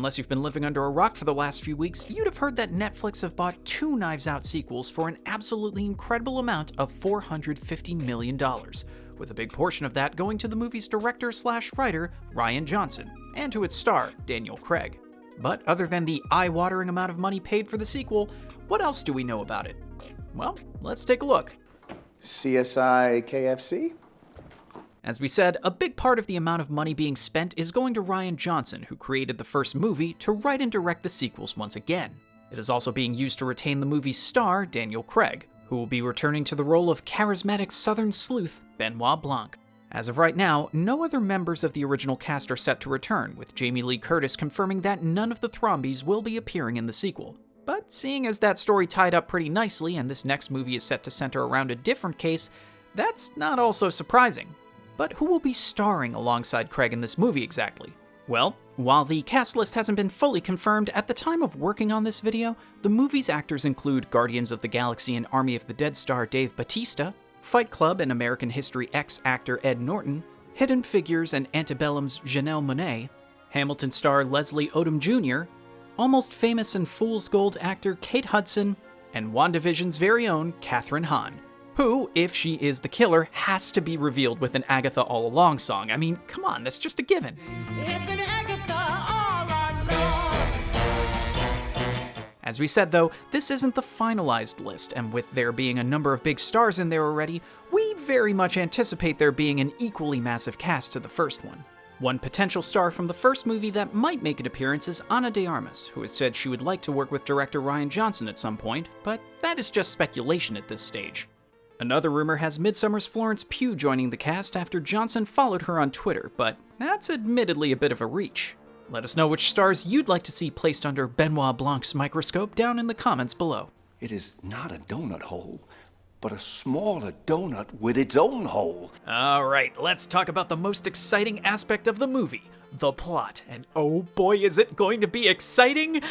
unless you've been living under a rock for the last few weeks, you'd have heard that Netflix have bought 2 Knives Out sequels for an absolutely incredible amount of $450 million, with a big portion of that going to the movie's director/writer, Rian Johnson, and to its star, Daniel Craig. But other than the eye-watering amount of money paid for the sequel, what else do we know about it? Well, let's take a look. CSI KFC? As we said, a big part of the amount of money being spent is going to Rian Johnson, who created the first movie, to write and direct the sequels once again. It is also being used to retain the movie's star, Daniel Craig, who will be returning to the role of charismatic Southern sleuth Benoit Blanc. As of right now, no other members of the original cast are set to return, with Jamie Lee Curtis confirming that none of the Thrombies will be appearing in the sequel. But seeing as that story tied up pretty nicely and this next movie is set to center around a different case, that's not all so surprising. But who will be starring alongside Craig in this movie exactly? Well, while the cast list hasn't been fully confirmed, at the time of working on this video, the movie's actors include Guardians of the Galaxy and Army of the Dead star Dave Bautista, Fight Club and American History X actor Ed Norton, Hidden Figures and Antebellum's Janelle Monáe, Hamilton star Leslie Odom Jr., Almost Famous and Fool's Gold actor Kate Hudson, and WandaVision's very own Kathryn Hahn, who, if she is the killer, has to be revealed with an Agatha All Along song. I mean, come on, that's just a given. It's been Agatha all along. As we said though, this isn't the finalized list, and with there being a number of big stars in there already, we very much anticipate there being an equally massive cast to the first one. One potential star from the first movie that might make an appearance is Ana de Armas, who has said she would like to work with director Rian Johnson at some point, but that is just speculation at this stage. Another rumor has Midsummer's Florence Pugh joining the cast after Johnson followed her on Twitter, but that's admittedly a bit of a reach. Let us know which stars you'd like to see placed under Benoit Blanc's microscope down in the comments below. It is not a donut hole, but a smaller donut with its own hole. Alright, let's talk about the most exciting aspect of the movie, the plot. And oh boy, is it going to be exciting?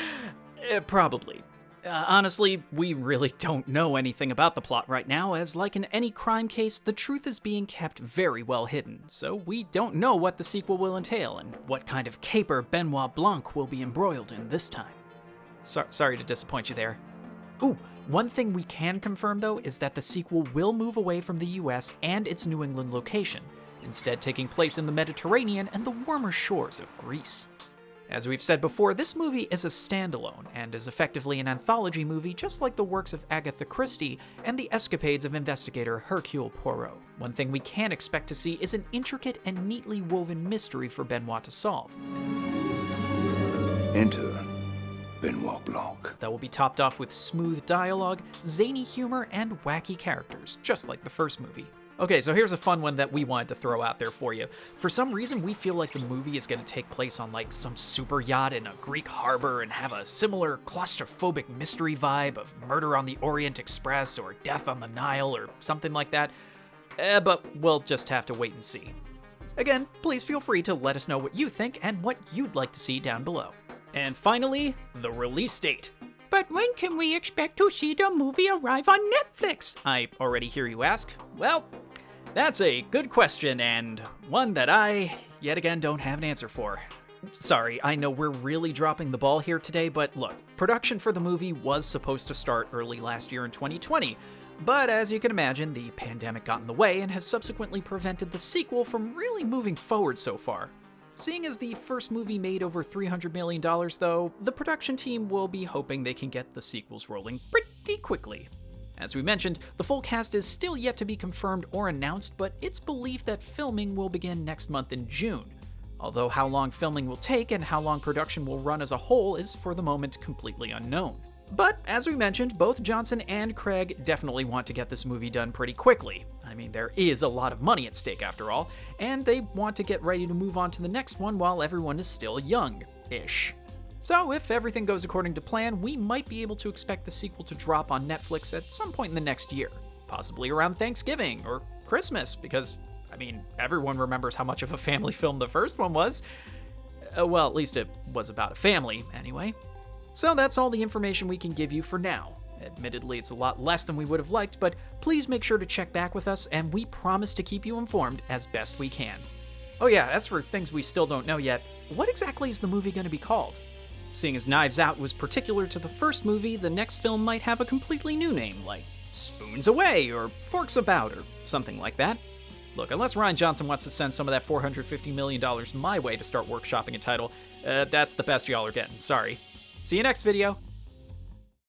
Probably. Honestly, we really don't know anything about the plot right now, as like in any crime case, the truth is being kept very well hidden, so we don't know what the sequel will entail and what kind of caper Benoit Blanc will be embroiled in this time. Sorry to disappoint you there. Ooh, one thing we can confirm though is that the sequel will move away from the US and its New England location, instead taking place in the Mediterranean and the warmer shores of Greece. As we've said before, this movie is a standalone and is effectively an anthology movie just like the works of Agatha Christie and the escapades of investigator Hercule Poirot. One thing we can expect to see is an intricate and neatly woven mystery for Benoit to solve. Enter Benoit Blanc. That will be topped off with smooth dialogue, zany humor, and wacky characters, just like the first movie. Okay, so here's a fun one that we wanted to throw out there for you. For some reason, we feel like the movie is going to take place on like some super yacht in a Greek harbor and have a similar claustrophobic mystery vibe of Murder on the Orient Express or Death on the Nile or something like that. But we'll just have to wait and see. Again, please feel free to let us know what you think and what you'd like to see down below. And finally, the release date. But when can we expect to see the movie arrive on Netflix? I already hear you ask. Well, that's a good question, and one that I, yet again, don't have an answer for. Sorry, I know we're really dropping the ball here today, but look, production for the movie was supposed to start early last year in 2020, but as you can imagine, the pandemic got in the way and has subsequently prevented the sequel from really moving forward so far. Seeing as the first movie made over $300 million though, the production team will be hoping they can get the sequels rolling pretty quickly. As we mentioned, the full cast is still yet to be confirmed or announced, but it's believed that filming will begin next month in June. Although how long filming will take and how long production will run as a whole is for the moment completely unknown. But as we mentioned, both Johnson and Craig definitely want to get this movie done pretty quickly. I mean, there is a lot of money at stake after all, and they want to get ready to move on to the next one while everyone is still young-ish. So if everything goes according to plan, we might be able to expect the sequel to drop on Netflix at some point in the next year. Possibly around Thanksgiving or Christmas, because, I mean, everyone remembers how much of a family film the first one was. Well, at least it was about a family, anyway. So that's all the information we can give you for now. Admittedly, it's a lot less than we would have liked, but please make sure to check back with us, and we promise to keep you informed as best we can. Oh yeah, as for things we still don't know yet, what exactly is the movie going to be called? Seeing as Knives Out was particular to the first movie, the next film might have a completely new name, like Spoons Away or Forks About or something like that. Look, unless Rian Johnson wants to send some of that $450 million my way to start workshopping a title, that's the best y'all are getting, sorry. See you next video!